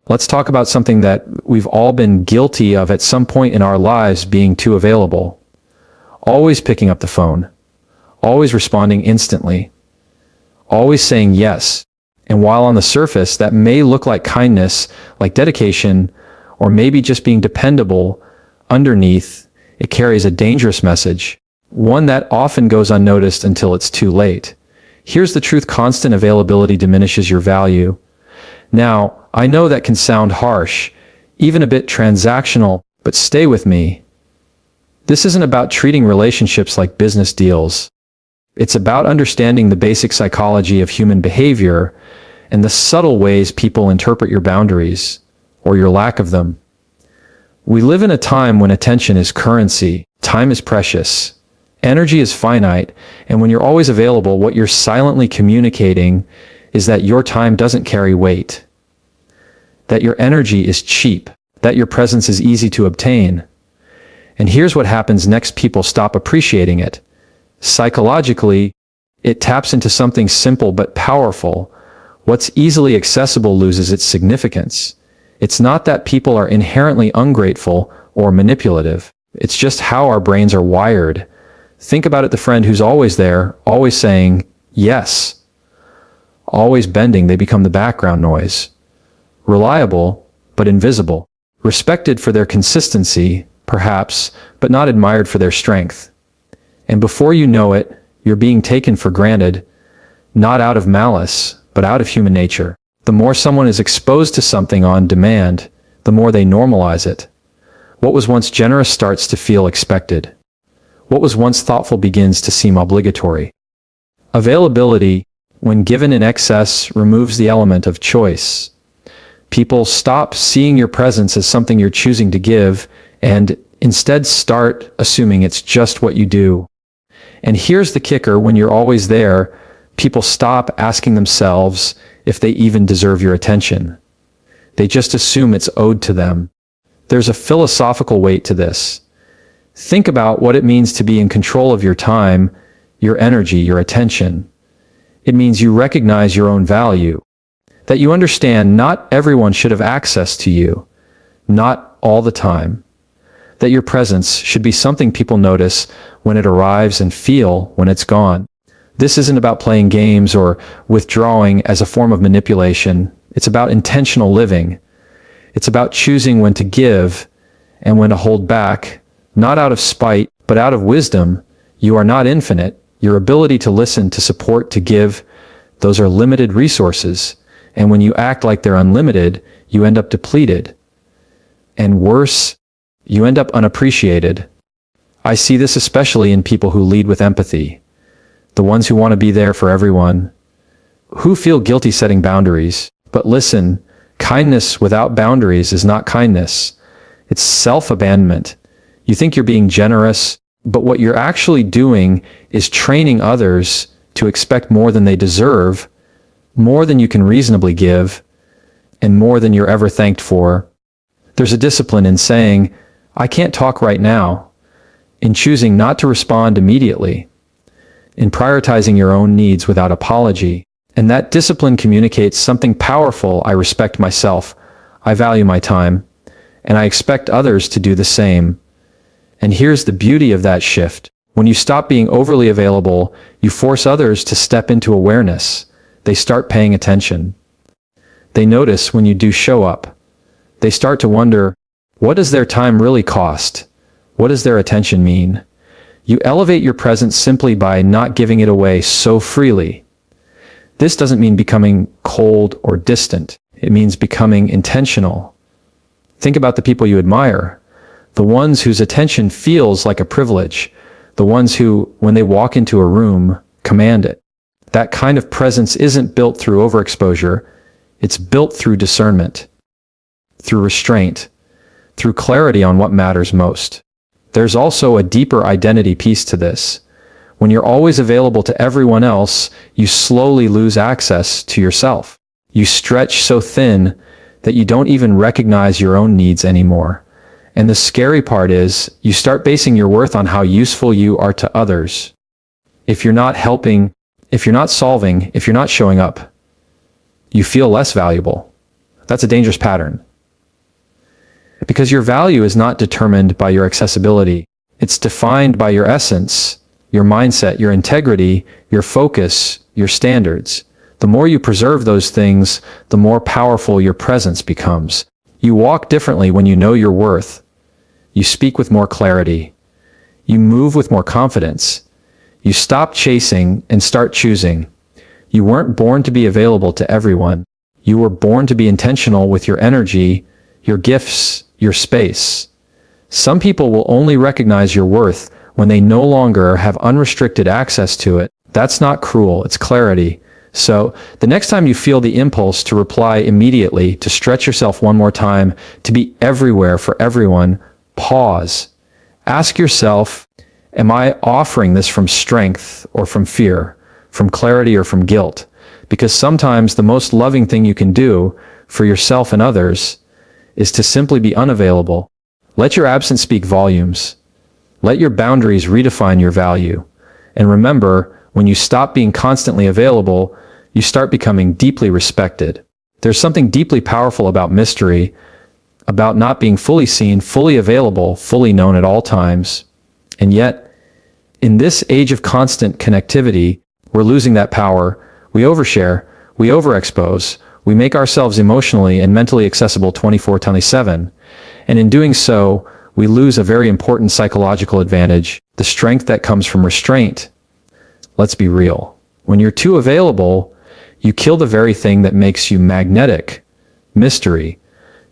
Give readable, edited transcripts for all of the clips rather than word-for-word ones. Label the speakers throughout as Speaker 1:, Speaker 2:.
Speaker 1: Let's talk about something that we've all been guilty of at some point in our lives, being too available. Always picking up the phone. Always responding instantly. Always saying yes. And while on the surface that may look like kindness, like dedication, or maybe just being dependable, underneath, it carries a dangerous message. One that often goes unnoticed until it's too late. Here's the truth: constant availability diminishes your value. Now, I know that can sound harsh, even a bit transactional, but stay with me. This isn't about treating relationships like business deals. It's about understanding the basic psychology of human behavior and the subtle ways people interpret your boundaries, or your lack of them. We live in a time when attention is currency, time is precious, energy is finite, and when you're always available, what you're silently communicating is that your time doesn't carry weight, that your energy is cheap, that your presence is easy to obtain. And here's what happens next: people stop appreciating it. Psychologically, it taps into something simple but powerful. What's easily accessible loses its significance. It's not that people are inherently ungrateful or manipulative. It's just how our brains are wired. Think about it: the friend who's always there, always saying yes, always bending, they become the background noise. Reliable, but invisible. Respected for their consistency, perhaps, but not admired for their strength. And before you know it, you're being taken for granted, not out of malice, but out of human nature. The more someone is exposed to something on demand, the more they normalize it. What was once generous starts to feel expected. What was once thoughtful begins to seem obligatory. Availability, when given in excess, removes the element of choice. People stop seeing your presence as something you're choosing to give, and instead start assuming it's just what you do. And here's the kicker: when you're always there, people stop asking themselves if they even deserve your attention. They just assume it's owed to them. There's a philosophical weight to this. Think about what it means to be in control of your time, your energy, your attention. It means you recognize your own value, that you understand not everyone should have access to you, not all the time, that your presence should be something people notice when it arrives and feel when it's gone. This isn't about playing games or withdrawing as a form of manipulation. It's about intentional living. It's about choosing when to give and when to hold back, not out of spite, but out of wisdom. You are not infinite. Your ability to listen, to support, to give, those are limited resources. And when you act like they're unlimited, you end up depleted. And worse, you end up unappreciated. I see this especially in people who lead with empathy. The ones who want to be there for everyone, who feel guilty setting boundaries. But listen, kindness without boundaries is not kindness. It's self-abandonment. You think you're being generous, but what you're actually doing is training others to expect more than they deserve, more than you can reasonably give, and more than you're ever thanked for. There's a discipline in saying, "I can't talk right now," in choosing not to respond immediately, in prioritizing your own needs without apology. And that discipline communicates something powerful: I respect myself, I value my time, and I expect others to do the same. And here's the beauty of that shift. When you stop being overly available, you force others to step into awareness. They start paying attention. They notice when you do show up. They start to wonder, what does their time really cost? What does their attention mean? You elevate your presence simply by not giving it away so freely. This doesn't mean becoming cold or distant. It means becoming intentional. Think about the people you admire, the ones whose attention feels like a privilege, the ones who, when they walk into a room, command it. That kind of presence isn't built through overexposure. It's built through discernment, through restraint, through clarity on what matters most. There's also a deeper identity piece to this. When you're always available to everyone else, you slowly lose access to yourself. You stretch so thin that you don't even recognize your own needs anymore. And the scary part is, you start basing your worth on how useful you are to others. If you're not helping, if you're not solving, if you're not showing up, you feel less valuable. That's a dangerous pattern. Because your value is not determined by your accessibility. It's defined by your essence, your mindset, your integrity, your focus, your standards. The more you preserve those things, the more powerful your presence becomes. You walk differently when you know your worth. You speak with more clarity. You move with more confidence. You stop chasing and start choosing. You weren't born to be available to everyone. You were born to be intentional with your energy, your gifts, your space. Some people will only recognize your worth when they no longer have unrestricted access to it. That's not cruel, it's clarity. So, the next time you feel the impulse to reply immediately, to stretch yourself one more time, to be everywhere for everyone, pause. Ask yourself, am I offering this from strength or from fear, from clarity or from guilt? Because sometimes the most loving thing you can do for yourself and others is to simply be unavailable. Let your absence speak volumes. Let your boundaries redefine your value. And remember, when you stop being constantly available, you start becoming deeply respected. There's something deeply powerful about mystery, about not being fully seen, fully available, fully known at all times. And yet, in this age of constant connectivity, we're losing that power. We overshare, we overexpose, we make ourselves emotionally and mentally accessible 24/7. And in doing so, we lose a very important psychological advantage, the strength that comes from restraint. Let's be real. When you're too available, you kill the very thing that makes you magnetic, mystery.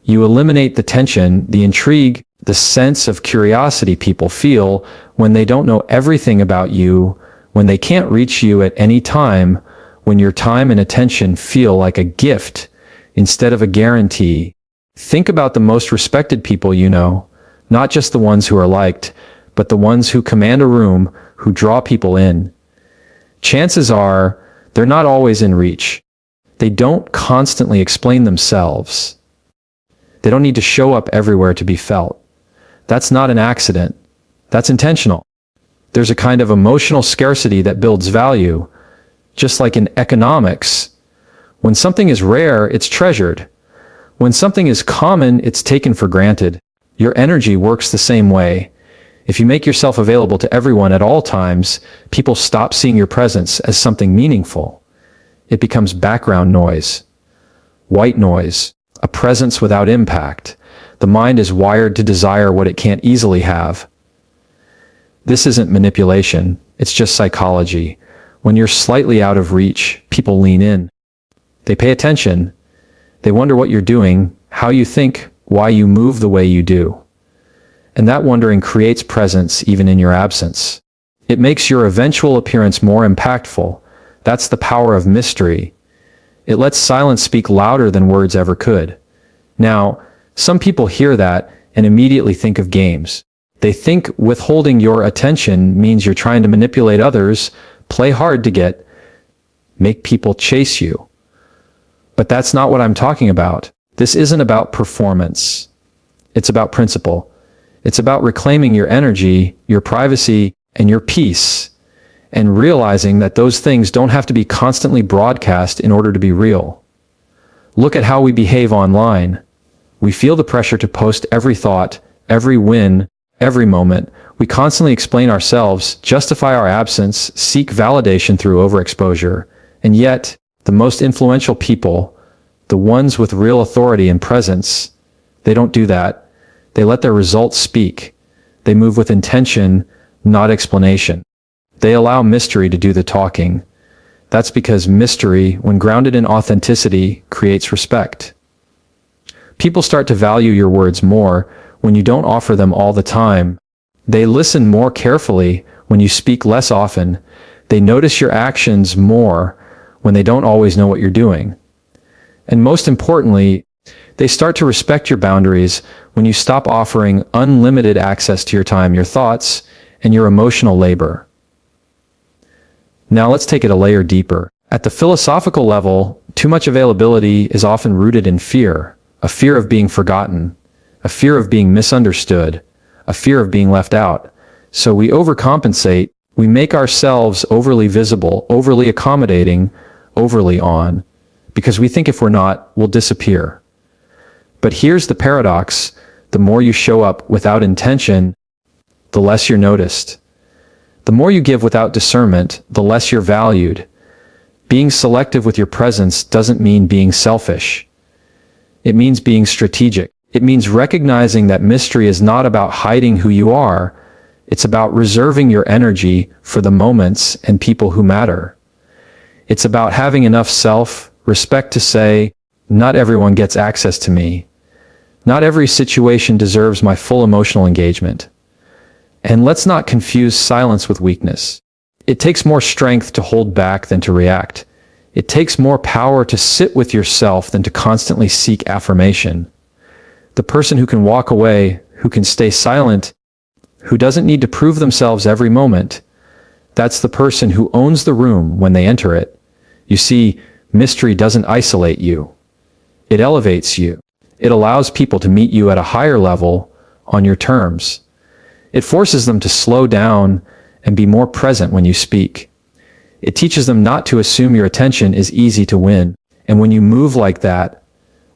Speaker 1: You eliminate the tension, the intrigue, the sense of curiosity people feel when they don't know everything about you, when they can't reach you at any time, when your time and attention feel like a gift instead of a guarantee. Think about the most respected people you know, not just the ones who are liked, but the ones who command a room, who draw people in. Chances are, they're not always in reach. They don't constantly explain themselves. They don't need to show up everywhere to be felt. That's not an accident. That's intentional. There's a kind of emotional scarcity that builds value. Just like in economics, when something is rare, it's treasured. When something is common, it's taken for granted. Your energy works the same way. If you make yourself available to everyone at all times, people stop seeing your presence as something meaningful. It becomes background noise, white noise, a presence without impact. The mind is wired to desire what it can't easily have. This isn't manipulation, it's just psychology. When you're slightly out of reach, people lean in. They pay attention. They wonder what you're doing, how you think, why you move the way you do. And that wondering creates presence even in your absence. It makes your eventual appearance more impactful. That's the power of mystery. It lets silence speak louder than words ever could. Now, some people hear that and immediately think of games. They think withholding your attention means you're trying to manipulate others, play hard to get, make people chase you. But that's not what I'm talking about. This isn't about performance. It's about principle. It's about reclaiming your energy, your privacy, and your peace, and realizing that those things don't have to be constantly broadcast in order to be real. Look at how we behave online. We feel the pressure to post every thought, every win, every moment. We constantly explain ourselves, justify our absence, seek validation through overexposure. And yet, the most influential people, the ones with real authority and presence, they don't do that. They let their results speak. They move with intention, not explanation. They allow mystery to do the talking. That's because mystery, when grounded in authenticity, creates respect. People start to value your words more when you don't offer them all the time. They listen more carefully when you speak less often. They notice your actions more when they don't always know what you're doing. And most importantly, they start to respect your boundaries when you stop offering unlimited access to your time, your thoughts, and your emotional labor. Now let's take it a layer deeper. At the philosophical level, too much availability is often rooted in fear, a fear of being forgotten, a fear of being misunderstood, a fear of being left out. So we overcompensate, we make ourselves overly visible, overly accommodating, overly on, because we think if we're not, we'll disappear. But here's the paradox. The more you show up without intention, the less you're noticed. The more you give without discernment, the less you're valued. Being selective with your presence doesn't mean being selfish. It means being strategic. It means recognizing that mystery is not about hiding who you are. It's about reserving your energy for the moments and people who matter. It's about having enough self-respect to say, not everyone gets access to me. Not every situation deserves my full emotional engagement. And let's not confuse silence with weakness. It takes more strength to hold back than to react. It takes more power to sit with yourself than to constantly seek affirmation. The person who can walk away, who can stay silent, who doesn't need to prove themselves every moment, that's the person who owns the room when they enter it. You see, mystery doesn't isolate you. It elevates you. It allows people to meet you at a higher level on your terms. It forces them to slow down and be more present when you speak. It teaches them not to assume your attention is easy to win. And when you move like that,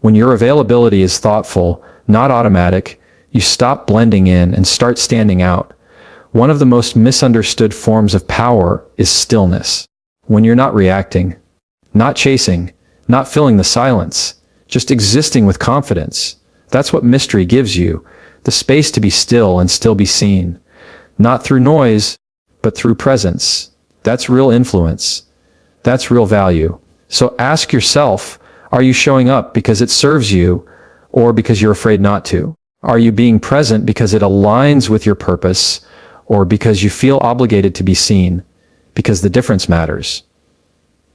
Speaker 1: when your availability is thoughtful, not automatic, you stop blending in and start standing out. One of the most misunderstood forms of power is stillness. When you're not reacting, not chasing, not filling the silence, just existing with confidence. That's what mystery gives you, the space to be still and still be seen. Not through noise, but through presence. That's real influence. That's real value. So ask yourself, are you showing up because it serves you or because you're afraid not to? Are you being present because it aligns with your purpose or because you feel obligated to be seen? Because the difference matters.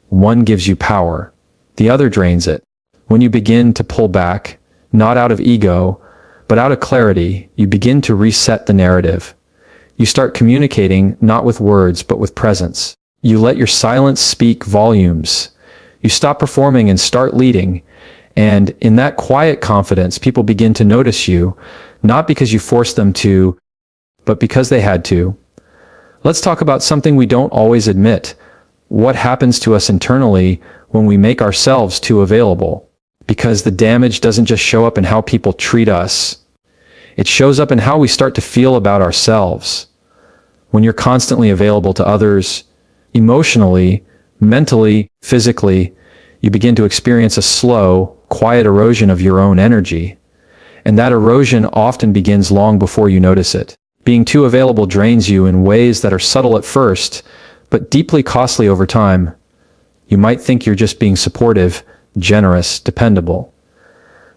Speaker 1: One gives you power. The other drains it. When you begin to pull back, not out of ego, but out of clarity, you begin to reset the narrative. You start communicating not with words, but with presence. You let your silence speak volumes. You stop performing and start leading. And in that quiet confidence, people begin to notice you, not because you forced them to, but because they had to. Let's talk about something we don't always admit. What happens to us internally when we make ourselves too available? Because the damage doesn't just show up in how people treat us. It shows up in how we start to feel about ourselves. When you're constantly available to others, emotionally, mentally, physically, you begin to experience a slow, quiet erosion of your own energy. And that erosion often begins long before you notice it. Being too available drains you in ways that are subtle at first, but deeply costly over time. You might think you're just being supportive, generous, dependable.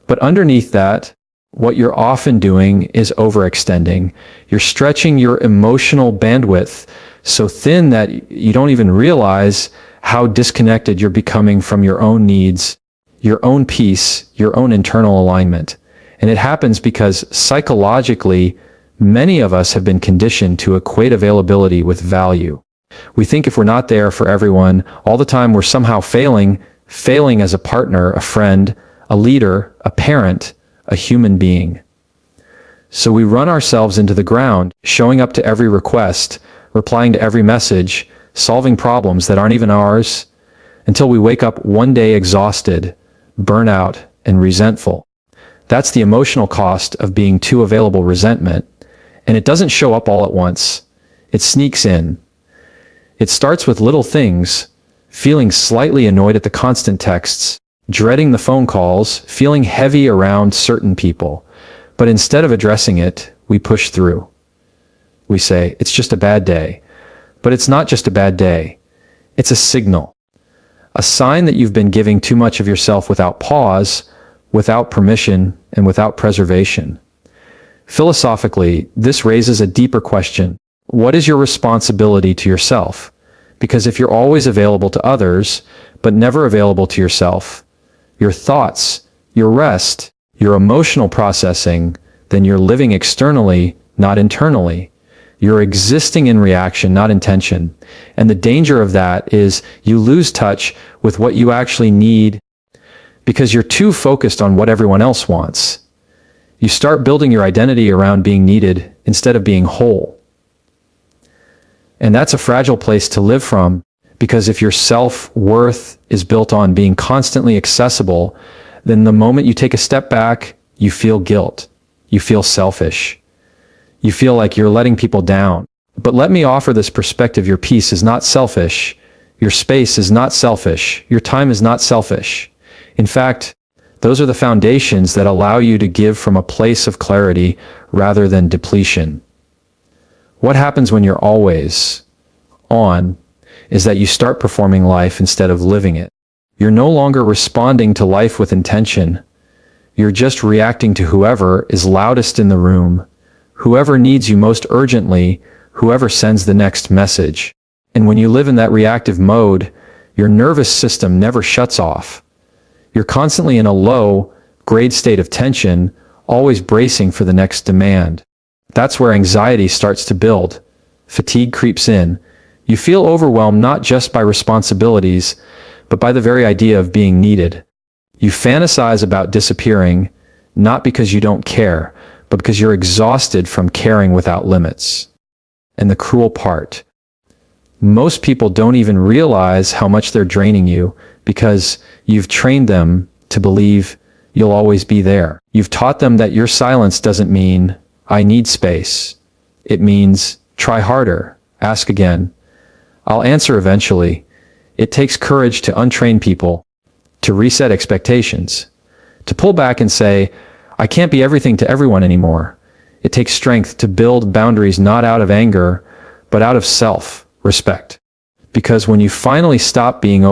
Speaker 1: But underneath that, what you're often doing is overextending. You're stretching your emotional bandwidth so thin that you don't even realize how disconnected you're becoming from your own needs, your own peace, your own internal alignment. And it happens because psychologically, many of us have been conditioned to equate availability with value. We think if we're not there for everyone all the time, we're somehow failing as a partner, a friend, a leader, a parent, a human being. So we run ourselves into the ground, showing up to every request, replying to every message, solving problems that aren't even ours, until we wake up one day exhausted, burnout, and resentful. That's the emotional cost of being too available resentment. And it doesn't show up all at once. It sneaks in. It starts with little things, feeling slightly annoyed at the constant texts, dreading the phone calls, feeling heavy around certain people. But instead of addressing it, we push through. We say, it's just a bad day. But it's not just a bad day. It's a signal. A sign that you've been giving too much of yourself without pause, without permission, and without preservation. Philosophically, this raises a deeper question. What is your responsibility to yourself? Because if you're always available to others, but never available to yourself, your thoughts, your rest, your emotional processing, then you're living externally, not internally. You're existing in reaction, not intention. And the danger of that is you lose touch with what you actually need because you're too focused on what everyone else wants. You start building your identity around being needed instead of being whole. And that's a fragile place to live from, because if your self-worth is built on being constantly accessible, then the moment you take a step back, you feel guilt. You feel selfish. You feel like you're letting people down. But let me offer this perspective. Your peace is not selfish. Your space is not selfish. Your time is not selfish. In fact, those are the foundations that allow you to give from a place of clarity rather than depletion. What happens when you're always on is that you start performing life instead of living it. You're no longer responding to life with intention. You're just reacting to whoever is loudest in the room, whoever needs you most urgently, whoever sends the next message. And when you live in that reactive mode, your nervous system never shuts off. You're constantly in a low-grade state of tension, always bracing for the next demand. That's where anxiety starts to build. Fatigue creeps in. You feel overwhelmed not just by responsibilities, but by the very idea of being needed. You fantasize about disappearing, not because you don't care, but because you're exhausted from caring without limits. And the cruel part, most people don't even realize how much they're draining you because you've trained them to believe you'll always be there. You've taught them that your silence doesn't mean, I need space. It means, try harder, ask again. I'll answer eventually. It takes courage to untrain people, to reset expectations, to pull back and say, I can't be everything to everyone anymore. It takes strength to build boundaries not out of anger, but out of self-respect. Because when you finally stop being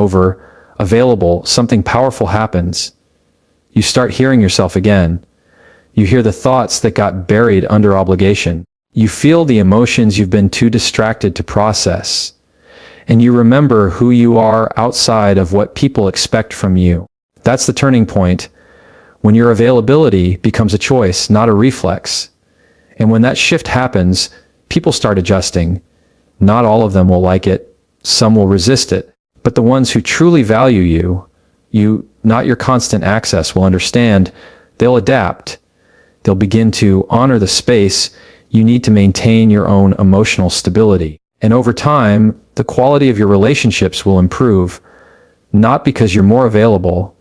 Speaker 1: available, something powerful happens. You start hearing yourself again. You hear the thoughts that got buried under obligation. You feel the emotions you've been too distracted to process. And you remember who you are outside of what people expect from you. That's the turning point, when your availability becomes a choice, not a reflex. And when that shift happens, people start adjusting. Not all of them will like it. Some will resist it. But the ones who truly value you, not your constant access, will understand. They'll adapt. They'll begin to honor the space you need to maintain your own emotional stability. And over time, the quality of your relationships will improve, not because you're more available,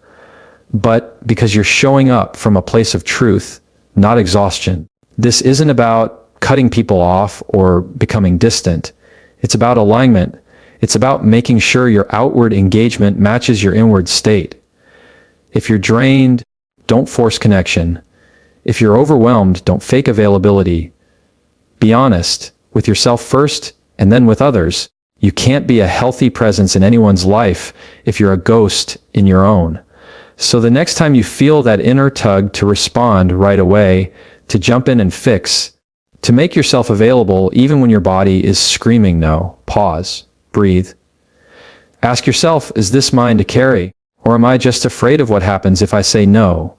Speaker 1: but because you're showing up from a place of truth, not exhaustion. This isn't about cutting people off or becoming distant. It's about alignment. It's about making sure your outward engagement matches your inward state. If you're drained, don't force connection. If you're overwhelmed, don't fake availability. Be honest with yourself first and then with others. You can't be a healthy presence in anyone's life if you're a ghost in your own. So the next time you feel that inner tug to respond right away, to jump in and fix, to make yourself available even when your body is screaming no, pause, breathe. Ask yourself, is this mine to carry? Or am I just afraid of what happens if I say no?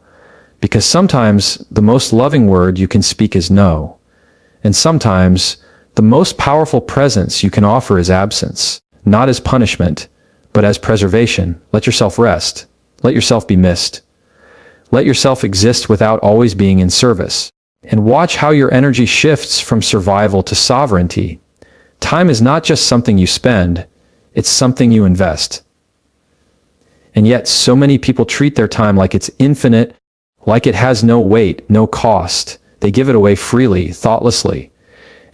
Speaker 1: Because sometimes the most loving word you can speak is no. And sometimes the most powerful presence you can offer is absence, not as punishment, but as preservation. Let yourself rest. Let yourself be missed. Let yourself exist without always being in service. And watch how your energy shifts from survival to sovereignty. Time is not just something you spend, it's something you invest. And yet so many people treat their time like it's infinite, like it has no weight, no cost. They give it away freely, thoughtlessly.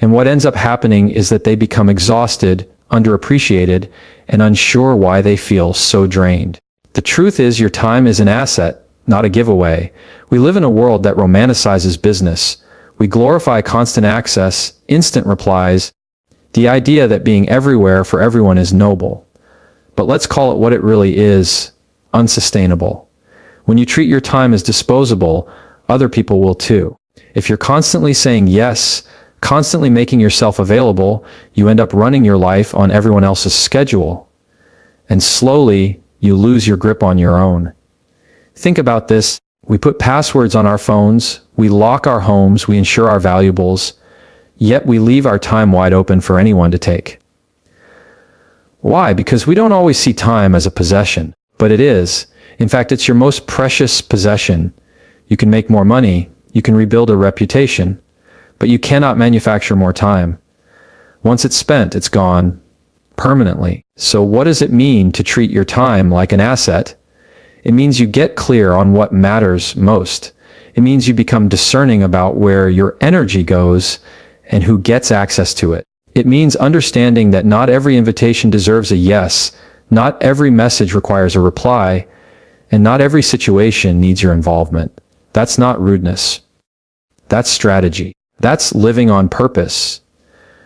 Speaker 1: And what ends up happening is that they become exhausted, underappreciated, and unsure why they feel so drained. The truth is your time is an asset, not a giveaway. We live in a world that romanticizes business. We glorify constant access, instant replies, the idea that being everywhere for everyone is noble. But let's call it what it really is, unsustainable. When you treat your time as disposable, other people will too. If you're constantly saying yes, constantly making yourself available, you end up running your life on everyone else's schedule. And slowly, you lose your grip on your own. Think about this. We put passwords on our phones, we lock our homes, we insure our valuables, yet we leave our time wide open for anyone to take. Why? Because we don't always see time as a possession, but it is. In fact, it's your most precious possession. You can make more money, you can rebuild a reputation, but you cannot manufacture more time. Once it's spent, it's gone permanently. So what does it mean to treat your time like an asset? It means you get clear on what matters most. It means you become discerning about where your energy goes and who gets access to it. It means understanding that not every invitation deserves a yes, not every message requires a reply, and not every situation needs your involvement. That's not rudeness. That's strategy. That's living on purpose.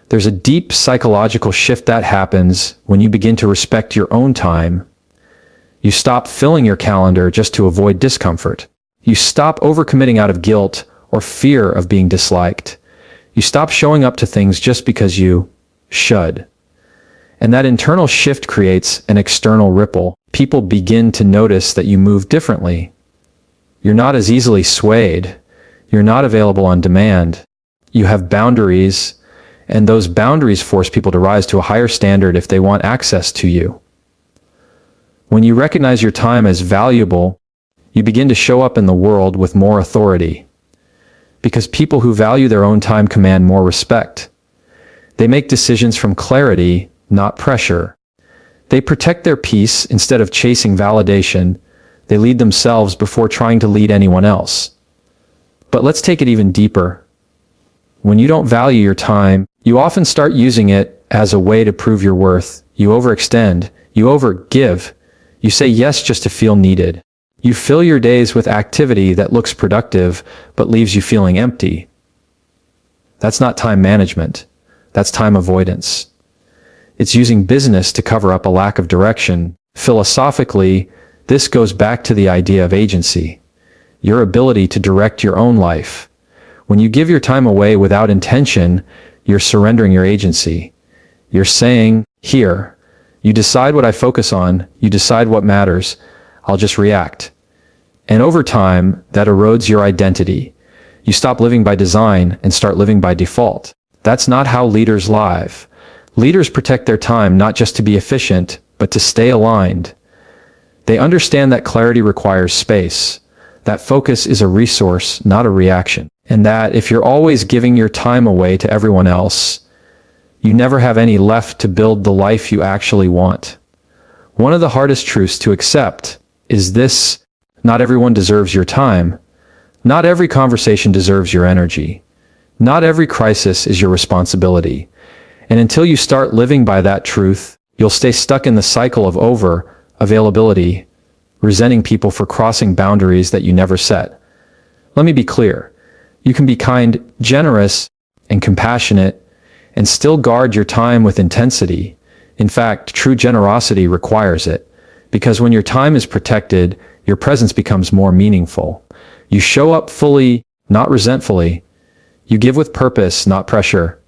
Speaker 1: There's a deep psychological shift that happens when you begin to respect your own time. You stop filling your calendar just to avoid discomfort. You stop overcommitting out of guilt or fear of being disliked. You stop showing up to things just because you should. And that internal shift creates an external ripple. People begin to notice that you move differently. You're not as easily swayed. You're not available on demand. You have boundaries, and those boundaries force people to rise to a higher standard if they want access to you. When you recognize your time as valuable, you begin to show up in the world with more authority. Because people who value their own time command more respect. They make decisions from clarity, not pressure. They protect their peace instead of chasing validation. They lead themselves before trying to lead anyone else. But let's take it even deeper. When you don't value your time, you often start using it as a way to prove your worth. You overextend. You overgive. You say yes just to feel needed. You fill your days with activity that looks productive but leaves you feeling empty. That's not time management. That's time avoidance. It's using business to cover up a lack of direction. Philosophically, this goes back to the idea of agency, your ability to direct your own life. When you give your time away without intention, you're surrendering your agency. You're saying, here, you decide what I focus on, you decide what matters, I'll just react. And over time, that erodes your identity. You stop living by design and start living by default. That's not how leaders live. Leaders protect their time not just to be efficient, but to stay aligned. They understand that clarity requires space, that focus is a resource, not a reaction, and that if you're always giving your time away to everyone else, you never have any left to build the life you actually want. One of the hardest truths to accept is this: not everyone deserves your time. Not every conversation deserves your energy. Not every crisis is your responsibility. And until you start living by that truth, you'll stay stuck in the cycle of over-availability, resenting people for crossing boundaries that you never set. Let me be clear. You can be kind, generous, and compassionate, and still guard your time with intensity. In fact, true generosity requires it, because when your time is protected, your presence becomes more meaningful. You show up fully, not resentfully. You give with purpose, not pressure.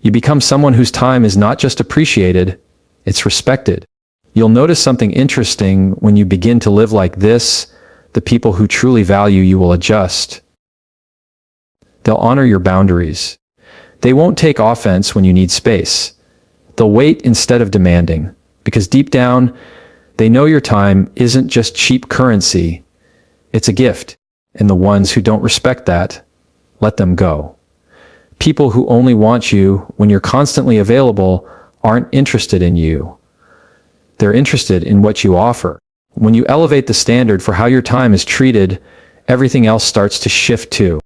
Speaker 1: You become someone whose time is not just appreciated, it's respected. You'll notice something interesting when you begin to live like this. The people who truly value you will adjust. They'll honor your boundaries. They won't take offense when you need space. They'll wait instead of demanding, because deep down, they know your time isn't just cheap currency, it's a gift. And the ones who don't respect that, let them go. People who only want you when you're constantly available aren't interested in you. They're interested in what you offer. When you elevate the standard for how your time is treated, everything else starts to shift too.